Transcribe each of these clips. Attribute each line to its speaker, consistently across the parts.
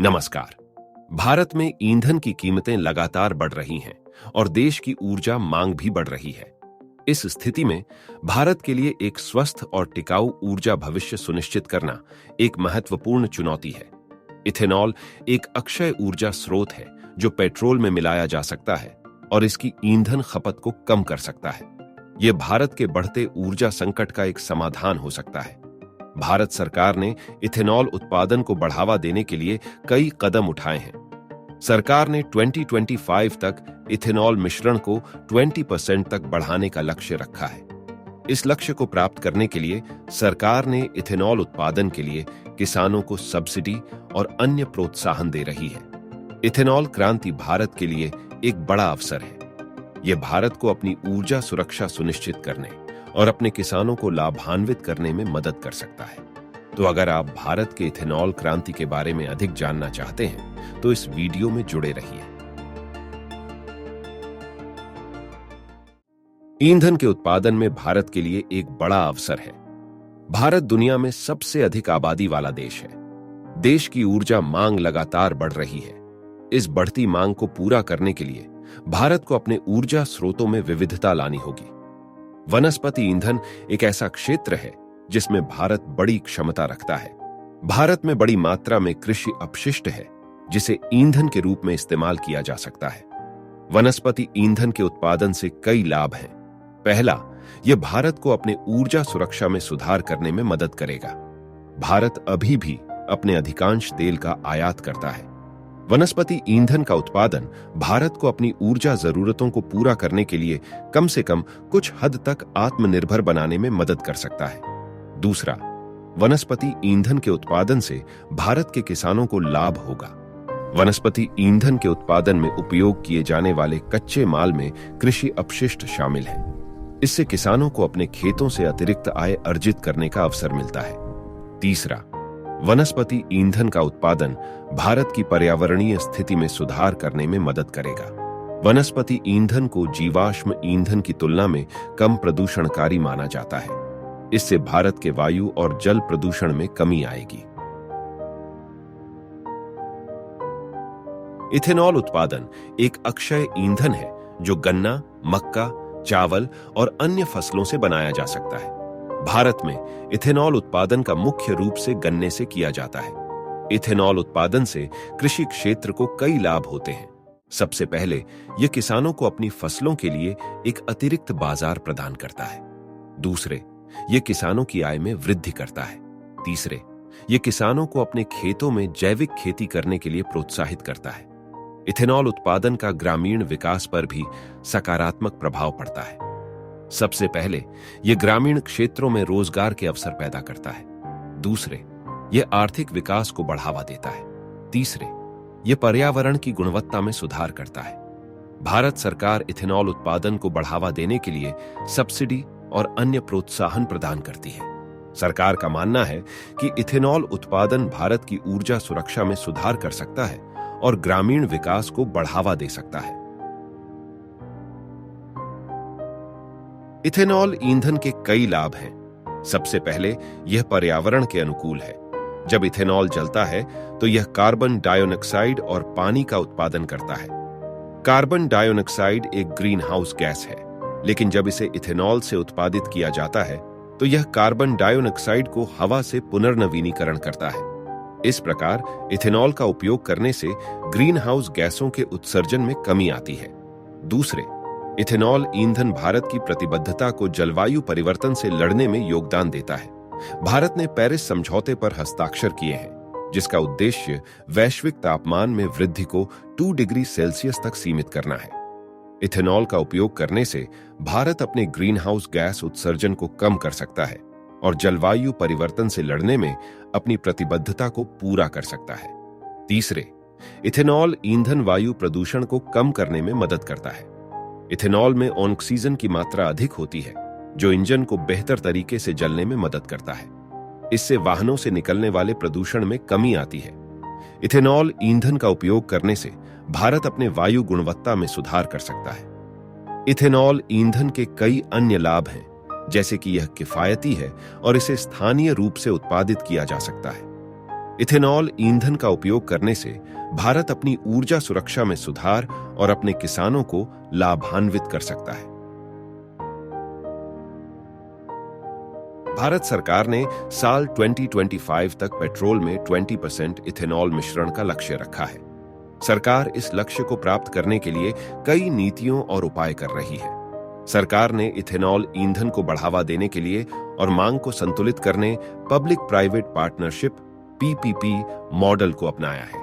Speaker 1: नमस्कार। भारत में ईंधन की कीमतें लगातार बढ़ रही हैं और देश की ऊर्जा मांग भी बढ़ रही है। इस स्थिति में भारत के लिए एक स्वस्थ और टिकाऊ ऊर्जा भविष्य सुनिश्चित करना एक महत्वपूर्ण चुनौती है। इथेनॉल एक अक्षय ऊर्जा स्रोत है जो पेट्रोल में मिलाया जा सकता है और इसकी ईंधन खपत को कम कर सकता है। यह भारत के बढ़ते ऊर्जा संकट का एक समाधान हो सकता है। भारत सरकार ने इथेनॉल उत्पादन को बढ़ावा देने के लिए कई कदम उठाए हैं। सरकार ने 2025 तक इथेनॉल मिश्रण को 20% तक बढ़ाने का लक्ष्य रखा है। इस लक्ष्य को प्राप्त करने के लिए सरकार ने इथेनॉल उत्पादन के लिए किसानों को सब्सिडी और अन्य प्रोत्साहन दे रही है। इथेनॉल क्रांति भारत के लिए एक बड़ा अवसर है। यह भारत को अपनी ऊर्जा सुरक्षा सुनिश्चित करने और अपने किसानों को लाभान्वित करने में मदद कर सकता है। तो अगर आप भारत के इथेनॉल क्रांति के बारे में अधिक जानना चाहते हैं तो इस वीडियो में जुड़े रहिए। ईंधन के उत्पादन में भारत के लिए एक बड़ा अवसर है। भारत दुनिया में सबसे अधिक आबादी वाला देश है। देश की ऊर्जा मांग लगातार बढ़ रही है। इस बढ़ती मांग को पूरा करने के लिए भारत को अपने ऊर्जा स्रोतों में विविधता लानी होगी। वनस्पति ईंधन एक ऐसा क्षेत्र है जिसमें भारत बड़ी क्षमता रखता है। भारत में बड़ी मात्रा में कृषि अपशिष्ट है जिसे ईंधन के रूप में इस्तेमाल किया जा सकता है। वनस्पति ईंधन के उत्पादन से कई लाभ हैं। पहला, यह भारत को अपने ऊर्जा सुरक्षा में सुधार करने में मदद करेगा। भारत अभी भी अपने अधिकांश तेल का आयात करता है। वनस्पति ईंधन का उत्पादन भारत को अपनी ऊर्जा जरूरतों को पूरा करने के लिए कम से कम कुछ हद तक आत्मनिर्भर बनाने में मदद कर सकता है। दूसरा, वनस्पति ईंधन के उत्पादन से भारत के किसानों को लाभ होगा। वनस्पति ईंधन के उत्पादन में उपयोग किए जाने वाले कच्चे माल में कृषि अपशिष्ट शामिल है। इससे किसानों को अपने खेतों से अतिरिक्त आय अर्जित करने का अवसर मिलता है। तीसरा, वनस्पति ईंधन का उत्पादन भारत की पर्यावरणीय स्थिति में सुधार करने में मदद करेगा। वनस्पति ईंधन को जीवाश्म ईंधन की तुलना में कम प्रदूषणकारी माना जाता है। इससे भारत के वायु और जल प्रदूषण में कमी आएगी। इथेनॉल उत्पादन एक अक्षय ईंधन है जो गन्ना, मक्का, चावल और अन्य फसलों से बनाया जा सकता है। भारत में इथेनॉल उत्पादन का मुख्य रूप से गन्ने से किया जाता है। इथेनॉल उत्पादन से कृषि क्षेत्र को कई लाभ होते हैं। सबसे पहले, यह किसानों को अपनी फसलों के लिए एक अतिरिक्त बाजार प्रदान करता है। दूसरे, यह किसानों की आय में वृद्धि करता है। तीसरे, यह किसानों को अपने खेतों में जैविक खेती करने के लिए प्रोत्साहित करता है। इथेनॉल उत्पादन का ग्रामीण विकास पर भी सकारात्मक प्रभाव पड़ता है। सबसे पहले, यह ग्रामीण क्षेत्रों में रोजगार के अवसर पैदा करता है। दूसरे, यह आर्थिक विकास को बढ़ावा देता है। तीसरे, यह पर्यावरण की गुणवत्ता में सुधार करता है। भारत सरकार इथेनॉल उत्पादन को बढ़ावा देने के लिए सब्सिडी और अन्य प्रोत्साहन प्रदान करती है। सरकार का मानना है कि इथेनॉल उत्पादन भारत की ऊर्जा सुरक्षा में सुधार कर सकता है और ग्रामीण विकास को बढ़ावा दे सकता है। इथेनॉल ईंधन के कई लाभ हैं। सबसे पहले, यह पर्यावरण के अनुकूल है। जब इथेनॉल जलता है तो यह कार्बन डाइऑक्साइड और पानी का उत्पादन करता है। कार्बन डाइऑक्साइड एक ग्रीन हाउस गैस है, लेकिन जब इसे इथेनॉल से उत्पादित किया जाता है तो यह कार्बन डाइऑक्साइड को हवा से पुनर्नवीनीकरण करता है। इस प्रकार इथेनॉल का उपयोग करने से ग्रीन हाउस गैसों के उत्सर्जन में कमी आती है। दूसरे, इथेनॉल ईंधन भारत की प्रतिबद्धता को जलवायु परिवर्तन से लड़ने में योगदान देता है। भारत ने पेरिस समझौते पर हस्ताक्षर किए हैं, जिसका उद्देश्य वैश्विक तापमान में वृद्धि को 2 डिग्री सेल्सियस तक सीमित करना है। इथेनॉल का उपयोग करने से भारत अपने ग्रीन हाउस गैस उत्सर्जन को कम कर सकता है और जलवायु परिवर्तन से लड़ने में अपनी प्रतिबद्धता को पूरा कर सकता है। तीसरे, इथेनॉल ईंधन वायु प्रदूषण को कम करने में मदद करता है। इथेनॉल में ऑक्सीजन की मात्रा अधिक होती है, जो इंजन को बेहतर तरीके से जलने में मदद करता है। इससे वाहनों से निकलने वाले प्रदूषण में कमी आती है। इथेनॉल ईंधन का उपयोग करने से भारत अपने वायु गुणवत्ता में सुधार कर सकता है। इथेनॉल ईंधन के कई अन्य लाभ हैं, जैसे कि यह किफायती है और इसे स्थानीय रूप से उत्पादित किया जा सकता है। इथेनॉल ईंधन का उपयोग करने से भारत अपनी ऊर्जा सुरक्षा में सुधार और अपने किसानों को लाभान्वित कर सकता है। भारत सरकार ने साल 2025 तक पेट्रोल में 20% इथेनॉल मिश्रण का लक्ष्य रखा है। सरकार इस लक्ष्य को प्राप्त करने के लिए कई नीतियों और उपाय कर रही है। सरकार ने इथेनॉल ईंधन को बढ़ावा देने के लिए और मांग को संतुलित करने public private partnership PPP model को अपनाया है।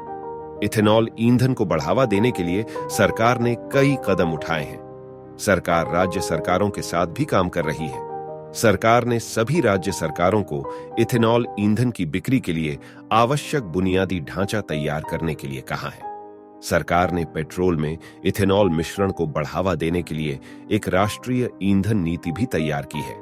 Speaker 1: इथेनॉल ईंधन को बढ़ावा देने के लिए सरकार ने कई कदम उठाए हैं। सरकार राज्य सरकारों के साथ भी काम कर रही है। सरकार ने सभी राज्य सरकारों को इथेनॉल ईंधन की बिक्री के लिए आवश्यक बुनियादी ढांचा तैयार करने के लिए कहा है। सरकार ने पेट्रोल में इथेनॉल मिश्रण को बढ़ावा देने के लिए एक राष्ट्रीय ईंधन नीति भी तैयार की है।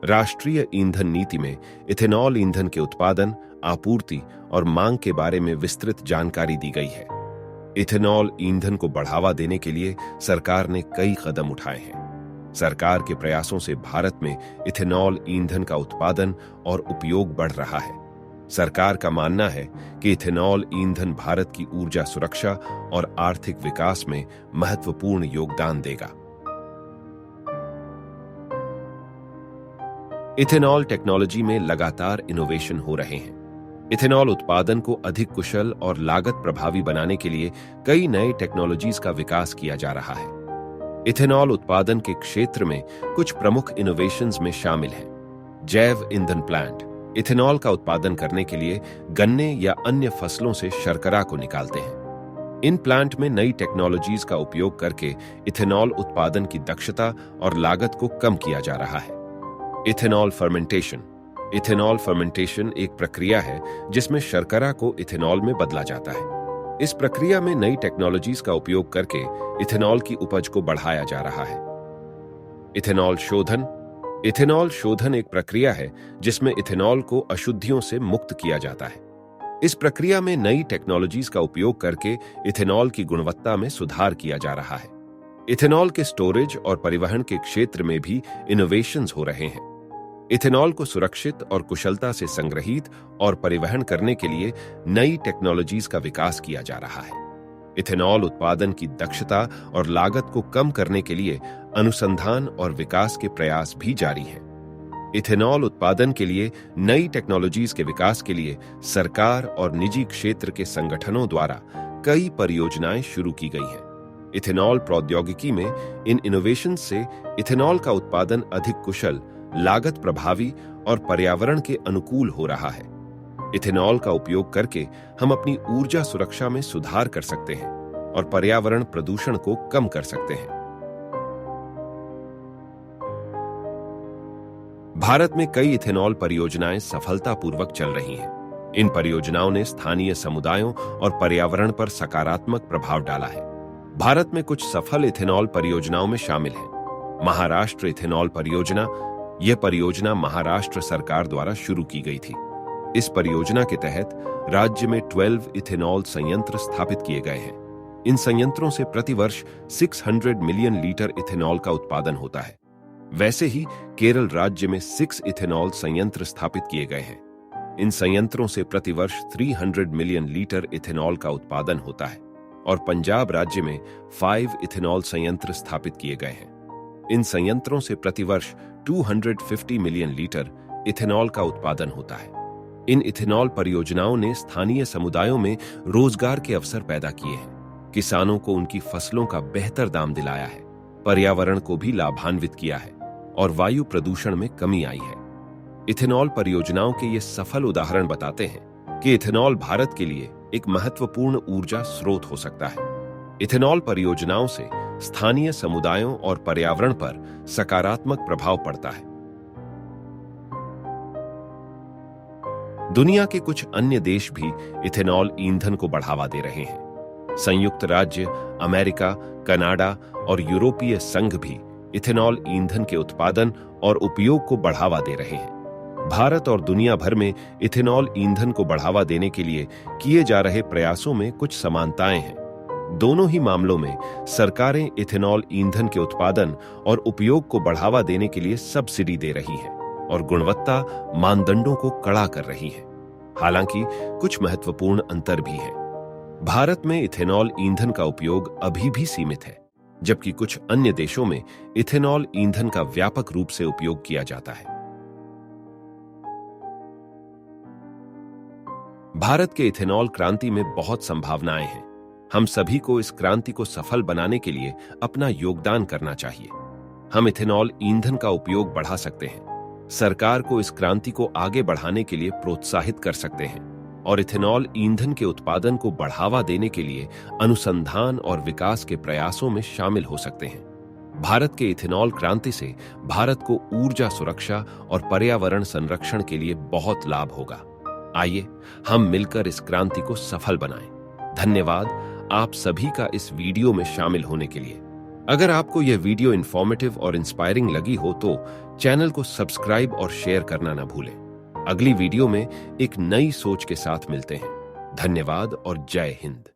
Speaker 1: राष्ट्रीय ईंधन नीति में इथेनॉल ईंधन के उत्पादन, आपूर्ति और मांग के बारे में विस्तृत जानकारी दी गई है। इथेनॉल ईंधन को बढ़ावा देने के लिए सरकार ने कई कदम उठाए हैं। सरकार के प्रयासों से भारत में इथेनॉल ईंधन का उत्पादन और उपयोग बढ़ रहा है। सरकार का मानना है कि इथेनॉल ईंधन भारत की ऊर्जा सुरक्षा और आर्थिक विकास में महत्वपूर्ण योगदान देगा। इथेनॉल टेक्नोलॉजी में लगातार इनोवेशन हो रहे हैं। इथेनॉल उत्पादन को अधिक कुशल और लागत प्रभावी बनाने के लिए कई नए टेक्नोलॉजीज का विकास किया जा रहा है। इथेनॉल उत्पादन के क्षेत्र में कुछ प्रमुख इनोवेशंस में शामिल हैं। जैव ईंधन प्लांट इथेनॉल का उत्पादन करने के लिए गन्ने या अन्य फसलों से शर्करा को निकालते हैं। इन प्लांट में नई टेक्नोलॉजीज का उपयोग करके इथेनॉल उत्पादन की दक्षता और लागत को कम किया जा रहा है। इथेनॉल फर्मेंटेशन इथेनॉल फर्मेंटेशन एक प्रक्रिया है जिसमें शर्करा को इथेनॉल में बदला जाता है। इस प्रक्रिया में नई टेक्नोलॉजीज का उपयोग करके इथेनॉल की उपज को बढ़ाया जा रहा है। इथेनॉल शोधन एक प्रक्रिया है जिसमें इथेनॉल को अशुद्धियों से मुक्त किया जाता है। इस प्रक्रिया में नई टेक्नोलॉजीज का उपयोग करके इथेनॉल की गुणवत्ता में सुधार किया जा रहा है। इथेनॉल के स्टोरेज और परिवहन के क्षेत्र में भी इनोवेशंस हो रहे हैं। इथेनॉल को सुरक्षित और कुशलता से संग्रहित और परिवहन करने के लिए नई टेक्नोलॉजीज का विकास किया जा रहा है। इथेनॉल उत्पादन की दक्षता और लागत को कम करने के लिए अनुसंधान और विकास के प्रयास भी जारी हैं। इथेनॉल उत्पादन के लिए नई टेक्नोलॉजीज के विकास के लिए सरकार और निजी क्षेत्र के संगठनों द्वारा कई परियोजनाएं शुरू की गई हैं। इथेनॉल प्रौद्योगिकी में इन इनोवेशन से इथेनॉल का उत्पादन अधिक कुशल, लागत प्रभावी और पर्यावरण के अनुकूल हो रहा है। इथेनॉल का उपयोग करके हम अपनी ऊर्जा सुरक्षा में सुधार कर सकते हैं और पर्यावरण प्रदूषण को कम कर सकते हैं। भारत में कई इथेनॉल परियोजनाएं सफलतापूर्वक चल रही हैं। इन परियोजनाओं ने स्थानीय समुदायों और पर्यावरण पर सकारात्मक प्रभाव डाला है। भारत में कुछ सफल इथेनॉल परियोजनाओं में शामिल हैं महाराष्ट्र इथेनॉल परियोजना। यह परियोजना महाराष्ट्र सरकार द्वारा शुरू की गई थी। इस परियोजना के तहत राज्य में 12 इथेनॉल संयंत्र स्थापित किए गए हैं। इन संयंत्रों से प्रतिवर्ष 600 मिलियन लीटर इथेनॉल का उत्पादन होता है। वैसे ही केरल राज्य में 6 इथेनॉल संयंत्र स्थापित किए गए हैं। इन संयंत्रों से प्रतिवर्ष 300 मिलियन लीटर इथेनॉल का उत्पादन होता है और पंजाब राज्य में 5 इथेनॉल संयंत्र स्थापित किए गए हैं। इन संयंत्रों से प्रतिवर्ष 250 मिलियन लीटर इथेनॉल का उत्पादन होता है। इन इथेनॉल परियोजनाओं ने स्थानीय समुदायों में रोजगार के अवसर पैदा किए हैं, किसानों को उनकी फसलों का बेहतर दाम दिलाया है, पर्यावरण को भी लाभान्वित किया है और वायु प्रदूषण में कमी आई है। इथेनॉल परियोजनाओं के ये सफल उदाहरण बताते हैं कि इथेनॉल भारत के लिए एक महत्वपूर्ण ऊर्जा स्रोत हो सकता है। इथेनॉल परियोजनाओं से स्थानीय समुदायों और पर्यावरण पर सकारात्मक प्रभाव पड़ता है। दुनिया के कुछ अन्य देश भी इथेनॉल ईंधन को बढ़ावा दे रहे हैं। संयुक्त राज्य अमेरिका, कनाडा और यूरोपीय संघ भी इथेनॉल ईंधन के उत्पादन और उपयोग को बढ़ावा दे रहे हैं। भारत और दुनिया भर में इथेनॉल ईंधन को बढ़ावा देने के लिए किए जा रहे प्रयासों में कुछ समानताएं हैं। दोनों ही मामलों में सरकारें इथेनॉल ईंधन के उत्पादन और उपयोग को बढ़ावा देने के लिए सब्सिडी दे रही हैं और गुणवत्ता मानदंडों को कड़ा कर रही हैं। हालांकि कुछ महत्वपूर्ण अंतर भी हैं। भारत में इथेनॉल ईंधन का उपयोग अभी भी सीमित है, जबकि कुछ अन्य देशों में इथेनॉल ईंधन का व्यापक रूप से उपयोग किया जाता है। भारत के इथेनॉल क्रांति में बहुत संभावनाएं हैं। हम सभी को इस क्रांति को सफल बनाने के लिए अपना योगदान करना चाहिए। हम इथेनॉल ईंधन का उपयोग बढ़ा सकते हैं, सरकार को इस क्रांति को आगे बढ़ाने के लिए प्रोत्साहित कर सकते हैं और इथेनॉल ईंधन के उत्पादन को बढ़ावा देने के लिए अनुसंधान और विकास के प्रयासों में शामिल हो सकते हैं। भारत के इथेनॉल क्रांति से भारत को ऊर्जा सुरक्षा और पर्यावरण संरक्षण के लिए बहुत लाभ होगा। आइए हम मिलकर इस क्रांति को सफल बनाएं। धन्यवाद आप सभी का इस वीडियो में शामिल होने के लिए। अगर आपको यह वीडियो इंफॉर्मेटिव और इंस्पायरिंग लगी हो तो चैनल को सब्सक्राइब और शेयर करना ना भूलें। अगली वीडियो में एक नई सोच के साथ मिलते हैं। धन्यवाद और जय हिंद।